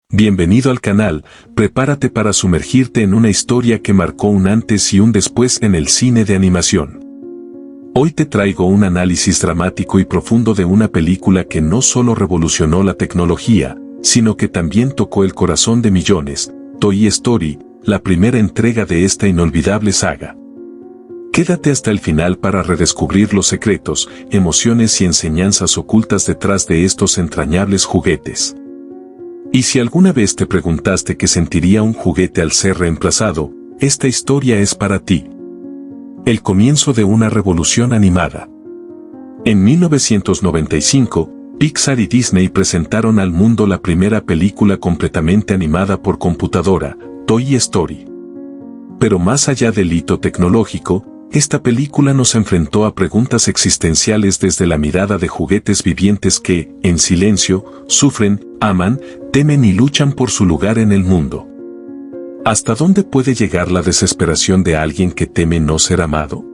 Bienvenido al canal, prepárate para sumergirte en una historia que marcó un antes y un después en el cine de animación. Hoy te traigo un análisis dramático y profundo de una película que no solo revolucionó la tecnología, sino que también tocó el corazón de millones, Toy Story, la primera entrega de esta inolvidable saga. Quédate hasta el final para redescubrir los secretos, emociones y enseñanzas ocultas detrás de estos entrañables juguetes. Y si alguna vez te preguntaste qué sentiría un juguete al ser reemplazado, esta historia es para ti. El comienzo de una revolución animada. En 1995, Pixar y Disney presentaron al mundo la primera película completamente animada por computadora, Toy Story. Pero más allá del hito tecnológico, esta película nos enfrentó a preguntas existenciales desde la mirada de juguetes vivientes que, en silencio, sufren, aman, temen y luchan por su lugar en el mundo. ¿Hasta dónde puede llegar la desesperación de alguien que teme no ser amado?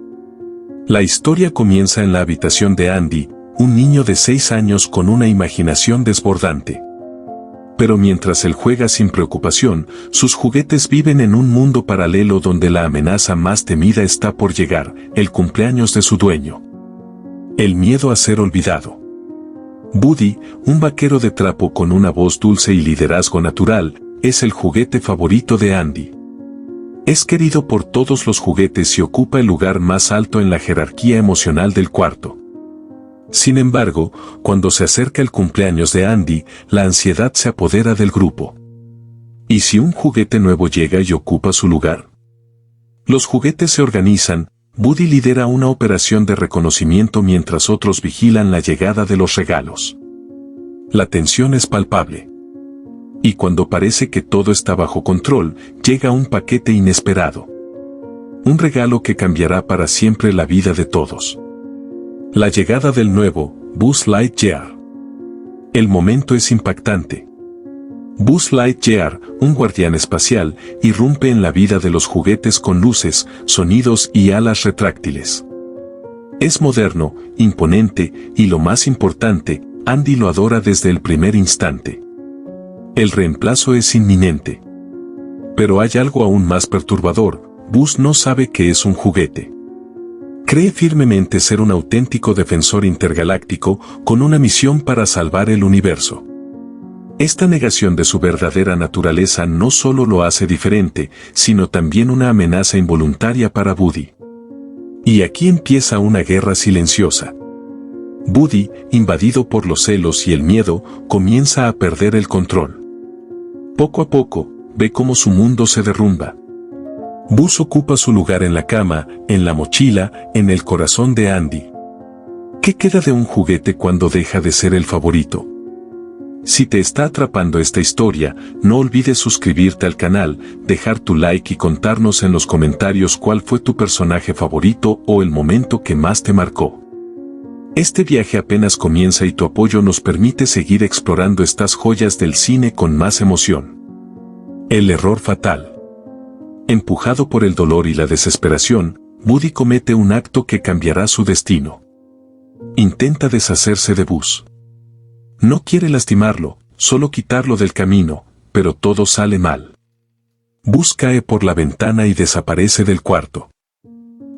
La historia comienza en la habitación de Andy, un niño de 6 años con una imaginación desbordante. Pero mientras él juega sin preocupación, sus juguetes viven en un mundo paralelo donde la amenaza más temida está por llegar, el cumpleaños de su dueño. El miedo a ser olvidado. Woody, un vaquero de trapo con una voz dulce y liderazgo natural, es el juguete favorito de Andy. Es querido por todos los juguetes y ocupa el lugar más alto en la jerarquía emocional del cuarto. Sin embargo, cuando se acerca el cumpleaños de Andy, la ansiedad se apodera del grupo. ¿Y si un juguete nuevo llega y ocupa su lugar? Los juguetes se organizan, Woody lidera una operación de reconocimiento mientras otros vigilan la llegada de los regalos. La tensión es palpable. Y cuando parece que todo está bajo control, llega un paquete inesperado. Un regalo que cambiará para siempre la vida de todos. La llegada del nuevo, Buzz Lightyear. El momento es impactante. Buzz Lightyear, un guardián espacial, irrumpe en la vida de los juguetes con luces, sonidos y alas retráctiles. Es moderno, imponente, y lo más importante, Andy lo adora desde el primer instante. El reemplazo es inminente. Pero hay algo aún más perturbador, Buzz no sabe que es un juguete. Cree firmemente ser un auténtico defensor intergaláctico con una misión para salvar el universo. Esta negación de su verdadera naturaleza no solo lo hace diferente, sino también una amenaza involuntaria para Woody. Y aquí empieza una guerra silenciosa. Woody, invadido por los celos y el miedo, comienza a perder el control. Poco a poco, ve cómo su mundo se derrumba. Buzz ocupa su lugar en la cama, en la mochila, en el corazón de Andy. ¿Qué queda de un juguete cuando deja de ser el favorito? Si te está atrapando esta historia, no olvides suscribirte al canal, dejar tu like y contarnos en los comentarios cuál fue tu personaje favorito o el momento que más te marcó. Este viaje apenas comienza y tu apoyo nos permite seguir explorando estas joyas del cine con más emoción. El error fatal. Empujado por el dolor y la desesperación, Woody comete un acto que cambiará su destino. Intenta deshacerse de Buzz. No quiere lastimarlo, solo quitarlo del camino, pero todo sale mal. Buzz cae por la ventana y desaparece del cuarto.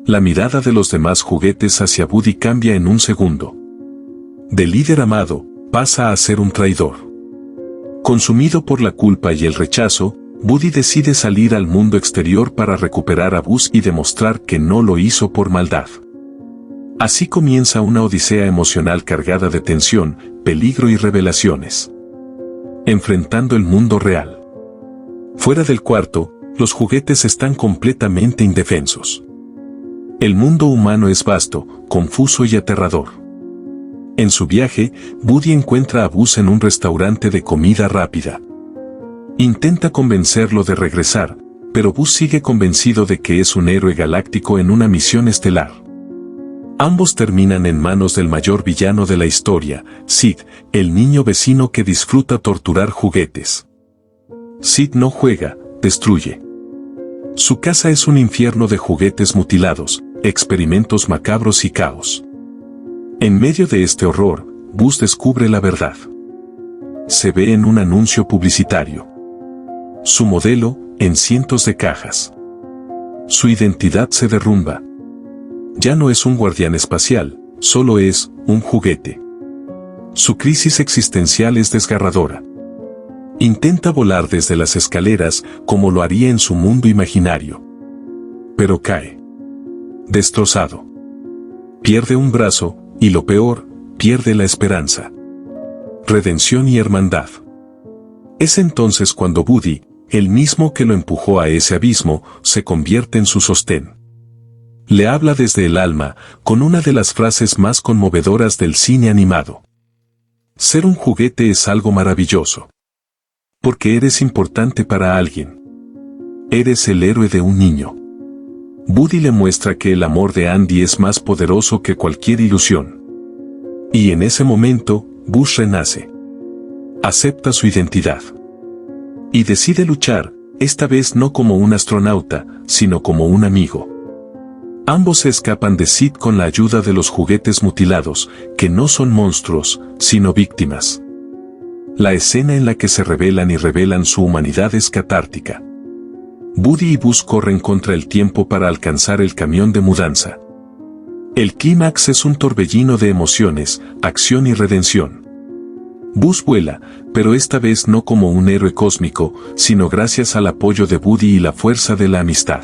La mirada de los demás juguetes hacia Woody cambia en un segundo. De líder amado, pasa a ser un traidor. Consumido por la culpa y el rechazo, Woody decide salir al mundo exterior para recuperar a Buzz y demostrar que no lo hizo por maldad. Así comienza una odisea emocional cargada de tensión, peligro y revelaciones. Enfrentando el mundo real. Fuera del cuarto, los juguetes están completamente indefensos. El mundo humano es vasto, confuso y aterrador. En su viaje, Woody encuentra a Buzz en un restaurante de comida rápida. Intenta convencerlo de regresar, pero Buzz sigue convencido de que es un héroe galáctico en una misión estelar. Ambos terminan en manos del mayor villano de la historia, Sid, el niño vecino que disfruta torturar juguetes. Sid no juega, destruye. Su casa es un infierno de juguetes mutilados, experimentos macabros y caos. En medio de este horror, Buzz descubre la verdad. se ve en un anuncio publicitario. Su modelo, en cientos de cajas. Su identidad se derrumba. Ya no es un guardián espacial, solo es un juguete. Su crisis existencial es desgarradora. Intenta volar desde las escaleras como lo haría en su mundo imaginario. Pero cae. Destrozado. Pierde un brazo, y lo peor, pierde la esperanza. Redención y hermandad. Es entonces cuando Woody, el mismo que lo empujó a ese abismo, se convierte en su sostén. Le habla desde el alma, con una de las frases más conmovedoras del cine animado. Ser un juguete es algo maravilloso. Porque eres importante para alguien. Eres el héroe de un niño. Woody le muestra que el amor de Andy es más poderoso que cualquier ilusión. Y en ese momento, Buzz renace. Acepta su identidad. Y decide luchar, esta vez no como un astronauta, sino como un amigo. Ambos se escapan de Sid con la ayuda de los juguetes mutilados, que no son monstruos, sino víctimas. La escena en la que se revelan y revelan su humanidad es catártica. Woody y Buzz corren contra el tiempo para alcanzar el camión de mudanza. El clímax es un torbellino de emociones, acción y redención. Buzz vuela, pero esta vez no como un héroe cósmico, sino gracias al apoyo de Woody y la fuerza de la amistad.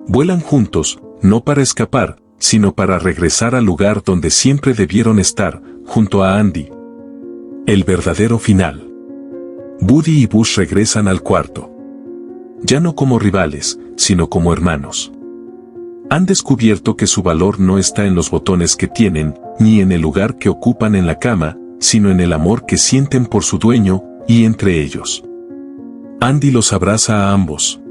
Vuelan juntos, no para escapar, sino para regresar al lugar donde siempre debieron estar, junto a Andy. El verdadero final. Woody y Buzz regresan al cuarto. Ya no como rivales, sino como hermanos. Han descubierto que su valor no está en los botones que tienen, ni en el lugar que ocupan en la cama, sino en el amor que sienten por su dueño, y entre ellos. Andy los abraza a ambos.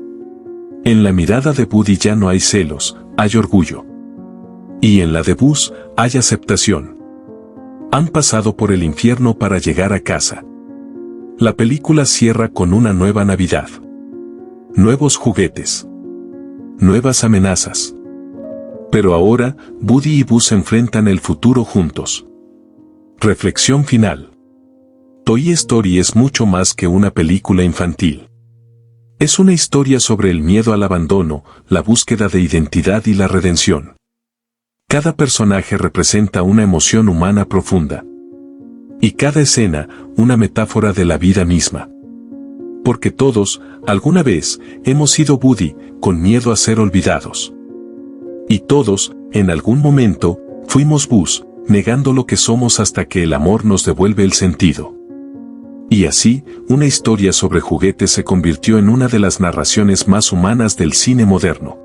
En la mirada de Woody ya no hay celos, hay orgullo. Y en la de Buzz, hay aceptación. Han pasado por el infierno para llegar a casa. La película cierra con una nueva Navidad. Nuevos juguetes. Nuevas amenazas. Pero ahora, Woody y Buzz enfrentan el futuro juntos. Reflexión final. Toy Story es mucho más que una película infantil. Es una historia sobre el miedo al abandono, la búsqueda de identidad y la redención. Cada personaje representa una emoción humana profunda. Y cada escena, una metáfora de la vida misma. Porque todos, alguna vez, hemos sido Woody, con miedo a ser olvidados. Y todos, en algún momento, fuimos Buzz, negando lo que somos hasta que el amor nos devuelve el sentido. Y así, una historia sobre juguetes se convirtió en una de las narraciones más humanas del cine moderno.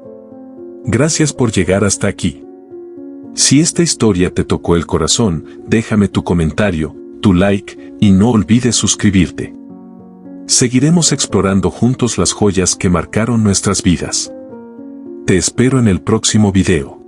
Gracias por llegar hasta aquí. Si esta historia te tocó el corazón, déjame tu comentario, tu like, y no olvides suscribirte. Seguiremos explorando juntos las joyas que marcaron nuestras vidas. Te espero en el próximo video.